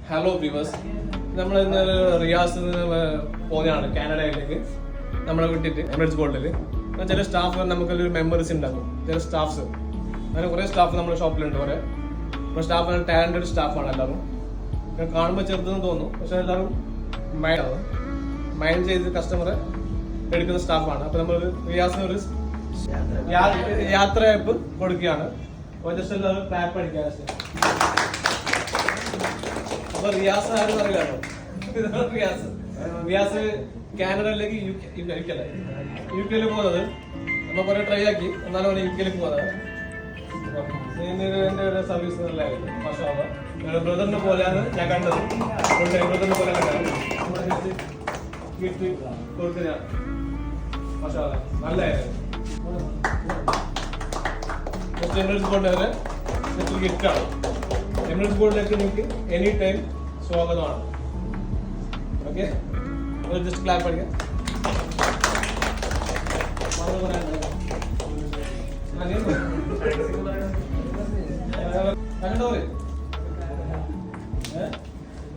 Hello viewers, നമ്മൾ ഇന്ന് റിയാസിൽ നിന്ന് പോകുന്നതാണ് കാനഡയിലേക്ക്. നമ്മളെ വിട്ടിട്ട് എമിറേറ്റ്സ് ഗോൾഡിൽ ചില സ്റ്റാഫ് നമുക്കൊരു മെമ്പേഴ്സ് ഉണ്ടാകും, ചില സ്റ്റാഫ്സ്. അങ്ങനെ കുറേ സ്റ്റാഫ് നമ്മുടെ ഷോപ്പിലുണ്ട്. കുറേ സ്റ്റാഫ് ടാലന്റഡ് സ്റ്റാഫാണ് എല്ലാവരും. കാണുമ്പോൾ ചെറുതെന്ന് തോന്നും, പക്ഷെ എല്ലാവരും മൈൻഡ് ചെയ്ത് കസ്റ്റമറെ എടുക്കുന്ന സ്റ്റാഫാണ്. അപ്പോൾ നമ്മൾ റിയാസിന് ഒരു യാത്ര ആപ്പ് കൊടുക്കുകയാണ്. ജസ്റ്റ് എല്ലാവരും ക്ലാപ്പ് അടിക്കുക. അപ്പൊ റിയാസ് ആരും അറിയാലോ, റിയാസ് കാനഡയിലേക്ക് യു കെയിൽ പോകുന്നത്. നമ്മൾ കുറെ ട്രൈ ആക്കി, എന്നാലും അവന് യു കെയിലേക്ക് പോകുന്നത്. എന്റെ സർവീസ് നല്ലതായിരുന്നു. പക്ഷേ ബ്രദറിനെ പോലെയാണ് ഞാൻ കണ്ടത്. ബ്രദറിനെ പോലെ കണ്ടത് ഗിഫ്റ്റ് കൊടുക്കുന്നതാണ്. പക്ഷേ നല്ലതായിരുന്നു. എമിറേറ്റ്സ് ഗോൾഡ് വരെ ഗിഫ്റ്റാണ്. എമിറേറ്റ്സ് ഗോൾഡിലേക്ക് നിങ്ങൾക്ക് എനി ടൈം സ്വാഗതമാണ്. ഓക്കെ, ജസ്റ്റ് ക്ലാപ്പ് അടിക്കാം.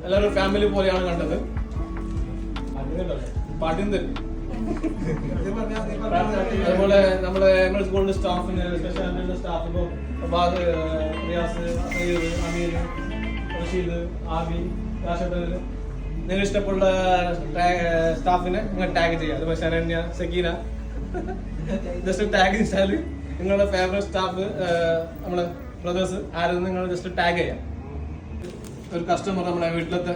എല്ലാവരും ഫാമിലി പോലെയാണ് കണ്ടത്. പാട്ടിന്തൽ അതുപോലെ നമ്മുടെ എമിറേറ്റ്സ് ഗോൾഡ് സ്റ്റാഫിന്, സ്പെഷ്യൽ സ്റ്റാഫ്, ഇപ്പോൾ റിയാസ്, അമീർ, റഷീദ്, ആബി, രാഷദ്, നിങ്ങൾ ഇഷ്ടപ്പെട്ട സ്റ്റാഫിനെ നിങ്ങൾ ടാഗ് ചെയ്യുക. അതുപോലെ ശരണ്യ, സക്കീന, ജസ്റ്റ് ടാഗ് ചെയ്താൽ നിങ്ങളുടെ ഫേവറേറ്റ് സ്റ്റാഫ്, നമ്മളെ ബ്രദേഴ്സ് ആരെന്ന് നിങ്ങൾ ജസ്റ്റ് ടാഗ് ചെയ്യാം. ഒരു കസ്റ്റമർ നമ്മളെ വീട്ടിലത്തെ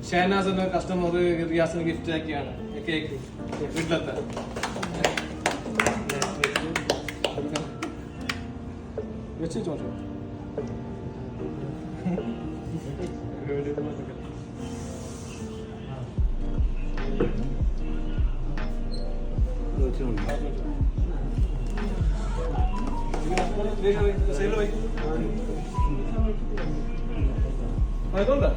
ഷഹനാസ് എന്ന കസ്റ്റമർ റിയാസിന് ഗിഫ്റ്റ് ആക്കിയാണ് കേക്ക് വീട്ടിലത്തെ. വെച്ച് ചോദിച്ചോ. അതുകൊണ്ടാ